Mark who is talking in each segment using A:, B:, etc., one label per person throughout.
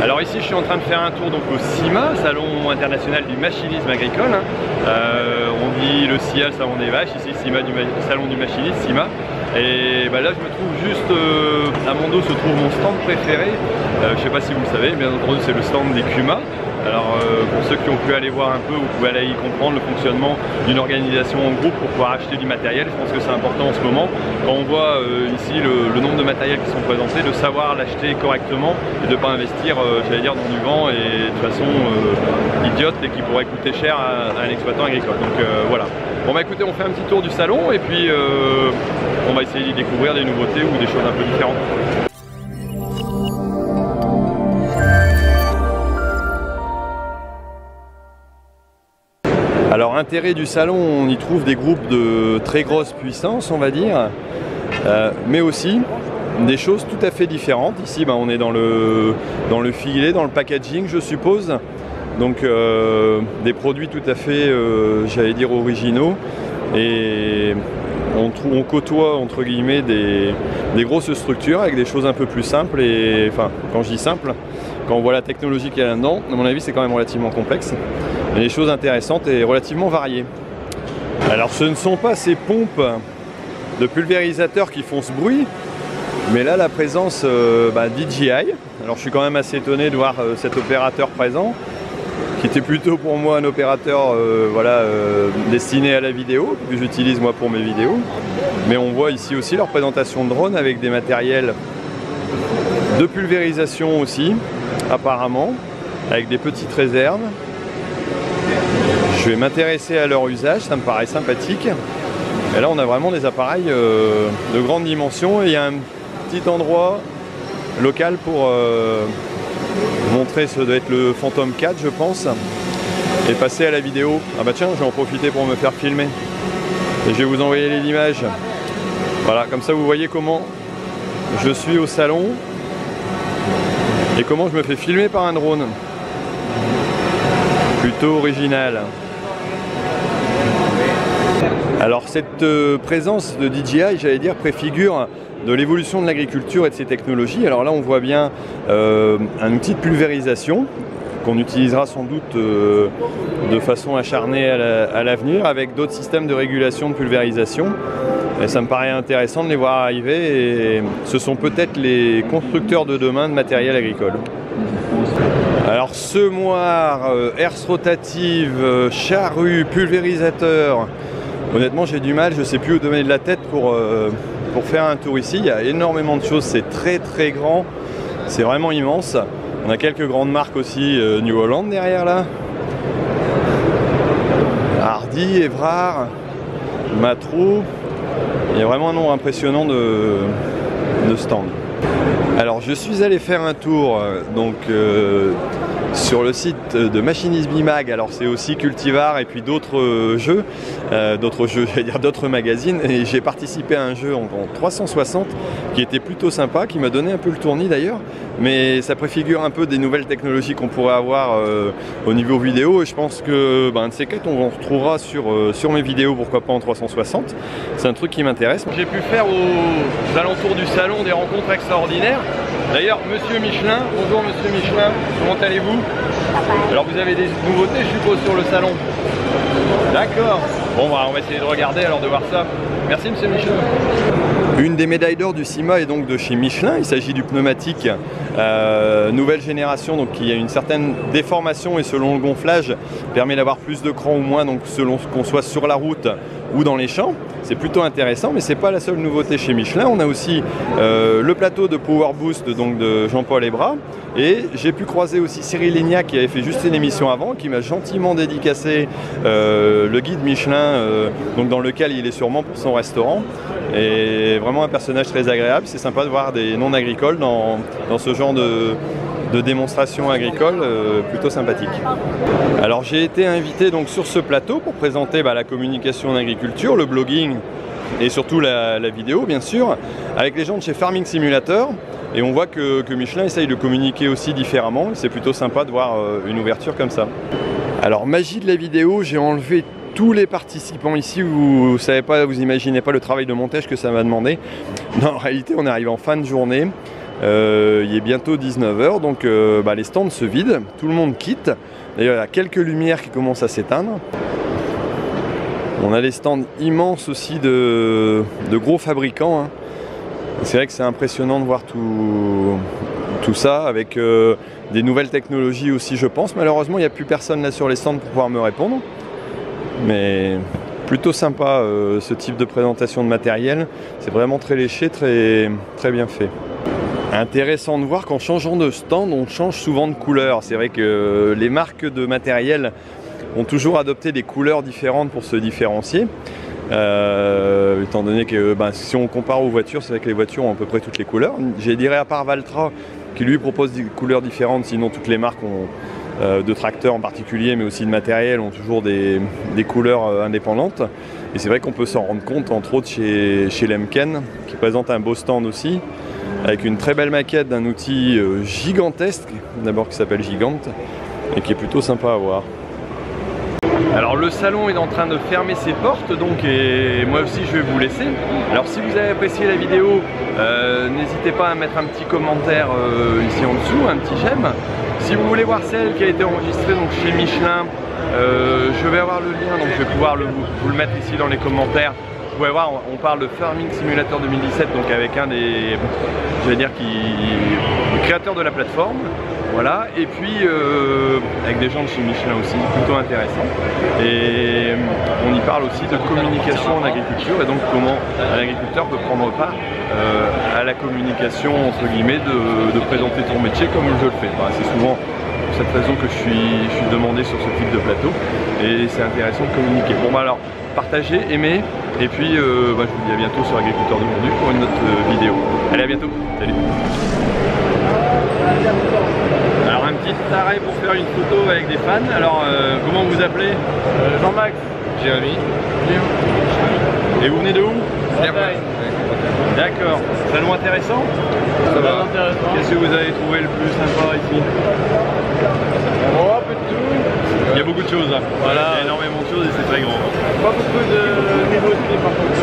A: Alors ici je suis en train de faire un tour donc au CIMA, Salon international du machinisme agricole. On dit le SIA, le salon des vaches, ici CIMA salon du machinisme, CIMA. Et bah là je me trouve juste à mon dos se trouve mon stand préféré. Je ne sais pas si vous le savez, bien entendu c'est le stand des CUMA. Alors pour ceux qui ont pu aller voir un peu, vous pouvez aller y comprendre le fonctionnement d'une organisation en groupe pour pouvoir acheter du matériel. Je pense que c'est important en ce moment. Quand on voit ici le nombre de matériel qui sont présentés, de savoir l'acheter correctement et de ne pas investir, j'allais dire, dans du vent et de façon idiote et qui pourrait coûter cher à un exploitant agricole. Donc voilà. Bon bah écoutez, on fait un petit tour du salon et puis on va essayer d'y découvrir des nouveautés ou des choses un peu différentes. Alors intérêt du salon, on y trouve des groupes de très grosse puissance, on va dire, mais aussi des choses tout à fait différentes. Ici bah, on est dans le filet, dans le packaging je suppose, donc des produits tout à fait, j'allais dire, originaux, et on côtoie entre guillemets des grosses structures avec des choses un peu plus simples, et enfin quand je dis simple, quand on voit la technologie qu'il y a là-dedans, à mon avis c'est quand même relativement complexe. Et des choses intéressantes et relativement variées. Alors ce ne sont pas ces pompes de pulvérisateurs qui font ce bruit, mais là la présence DJI. Alors je suis quand même assez étonné de voir cet opérateur présent, qui était plutôt pour moi un opérateur destiné à la vidéo, que j'utilise moi pour mes vidéos. Mais on voit ici aussi leur présentation de drone avec des matériels de pulvérisation aussi, apparemment, avec des petites réserves. Je vais m'intéresser à leur usage, ça me paraît sympathique. Et là on a vraiment des appareils de grande dimension et il y a un petit endroit local pour montrer, ça doit être le Phantom 4 je pense, et passer à la vidéo. Ah bah tiens, je vais en profiter pour me faire filmer. Et je vais vous envoyer les images. Voilà, comme ça vous voyez comment je suis au salon et comment je me fais filmer par un drone. Plutôt original. Alors cette présence de DJI, j'allais dire, préfigure de l'évolution de l'agriculture et de ses technologies. Alors là on voit bien un outil de pulvérisation qu'on utilisera sans doute de façon acharnée à l'avenir, avec d'autres systèmes de régulation de pulvérisation. Et ça me paraît intéressant de les voir arriver, et ce sont peut-être les constructeurs de demain de matériel agricole. Alors semoir, herse rotative, charrue, pulvérisateur, honnêtement j'ai du mal, je ne sais plus où donner de la tête pour faire un tour ici. Il y a énormément de choses, c'est très très grand, c'est vraiment immense. On a quelques grandes marques aussi, New Holland derrière là, Hardy, Evrard, Matro. Il y a vraiment un nombre impressionnant de stands. Alors je suis allé faire un tour sur le site de Machinisme Bimag. Alors c'est aussi Cultivar et puis d'autres jeux, j'allais dire d'autres magazines, et j'ai participé à un jeu en 360 qui était plutôt sympa, qui m'a donné un peu le tournis d'ailleurs, mais ça préfigure un peu des nouvelles technologies qu'on pourrait avoir au niveau vidéo, et je pense que un de ces quatre on en retrouvera sur mes vidéos, pourquoi pas en 360. C'est un truc qui m'intéresse. J'ai pu faire aux alentours du salon des rencontres extraordinaires. D'ailleurs, Monsieur Michelin, bonjour Monsieur Michelin, comment allez-vous? Alors vous avez des nouveautés, je suppose, sur le salon? D'accord. Bon, bah, on va essayer de regarder, alors de voir ça. Merci Monsieur Michelin. Une des médailles d'or du CIMA est donc de chez Michelin. Il s'agit du pneumatique nouvelle génération, donc qui a une certaine déformation et selon le gonflage permet d'avoir plus de cran ou moins, donc selon qu'on soit sur la route ou dans les champs. C'est plutôt intéressant, mais c'est pas la seule nouveauté chez Michelin. On a aussi le plateau de Power Boost donc de Jean-Paul Hébras, et j'ai pu croiser aussi Cyril Lignac qui avait fait juste une émission avant, qui m'a gentiment dédicacé le guide Michelin, donc dans lequel il est sûrement pour son restaurant. Et vraiment un personnage très agréable. C'est sympa de voir des non-agricoles dans ce genre de démonstration agricole plutôt sympathique. Alors j'ai été invité donc sur ce plateau pour présenter la communication en agriculture, le blogging et surtout la vidéo bien sûr, avec les gens de chez Farming Simulator, et on voit que Michelin essaye de communiquer aussi différemment. C'est plutôt sympa de voir une ouverture comme ça. Alors magie de la vidéo, j'ai enlevé tous les participants ici. Vous savez pas, vous imaginez pas le travail de montage que ça m'a demandé. Non, en réalité on arrive en fin de journée. Il est bientôt 19 h, donc les stands se vident, tout le monde quitte. D'ailleurs, il y a quelques lumières qui commencent à s'éteindre. On a les stands immenses aussi de gros fabricants, hein. C'est vrai que c'est impressionnant de voir tout ça avec des nouvelles technologies aussi, je pense. Malheureusement, il n'y a plus personne là sur les stands pour pouvoir me répondre. Mais plutôt sympa ce type de présentation de matériel. C'est vraiment très léché, très bien fait. Intéressant de voir qu'en changeant de stand, on change souvent de couleur. C'est vrai que les marques de matériel ont toujours adopté des couleurs différentes pour se différencier. Étant donné que si on compare aux voitures, c'est vrai que les voitures ont à peu près toutes les couleurs. Je dirais à part Valtra qui lui propose des couleurs différentes, sinon toutes les marques de tracteurs en particulier, mais aussi de matériel, ont toujours des couleurs indépendantes. Et c'est vrai qu'on peut s'en rendre compte entre autres chez Lemken, qui présente un beau stand aussi, avec une très belle maquette d'un outil gigantesque, d'abord qui s'appelle Gigante, et qui est plutôt sympa à voir. Alors le salon est en train de fermer ses portes, donc et moi aussi je vais vous laisser. Alors si vous avez apprécié la vidéo, n'hésitez pas à mettre un petit commentaire ici en dessous, un petit j'aime. Si vous voulez voir celle qui a été enregistrée donc chez Michelin, je vais avoir le lien, donc je vais pouvoir vous le mettre ici dans les commentaires. Vous pouvez voir, on parle de Farming Simulator 2017, donc avec un des, je vais dire, le créateur de la plateforme. Voilà, et puis avec des gens de chez Michelin aussi, plutôt intéressant. Et on y parle aussi de communication en agriculture et donc comment un agriculteur peut prendre part à la communication, entre guillemets, de présenter ton métier comme je le fais. Voilà, c'est souvent pour cette raison que je suis demandé sur ce type de plateau et c'est intéressant de communiquer. Bon alors, partagez, aimez, et puis je vous dis à bientôt sur Agriculteur d'aujourd'hui pour une autre vidéo. Allez, à bientôt, salut. Alors un petit arrêt pour faire une photo avec des fans. Alors comment vous appelez?
B: Jean-Max.
C: Jérémy.
A: Et vous venez de où?
C: Bretagne.
A: D'accord. Salon intéressant?
C: Ça va.
A: Qu'est-ce que vous avez trouvé le plus sympa ici?
B: On voit un peu de tout.
A: Il y a beaucoup de choses là. Voilà. Il y a énormément de choses et c'est très grand.
B: Pas beaucoup de nouveautés par contre.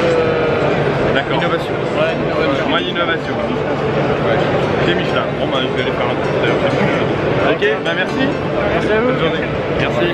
A: D'accord.
C: Innovation.
B: Ouais, innovation.
A: Moins d'innovation.
C: Ouais.
A: Chez Michelin. Bon je vais aller faire un tour d'ailleurs chez Michelin. Ok, merci.
B: Merci à vous.
A: Bonne journée. Merci.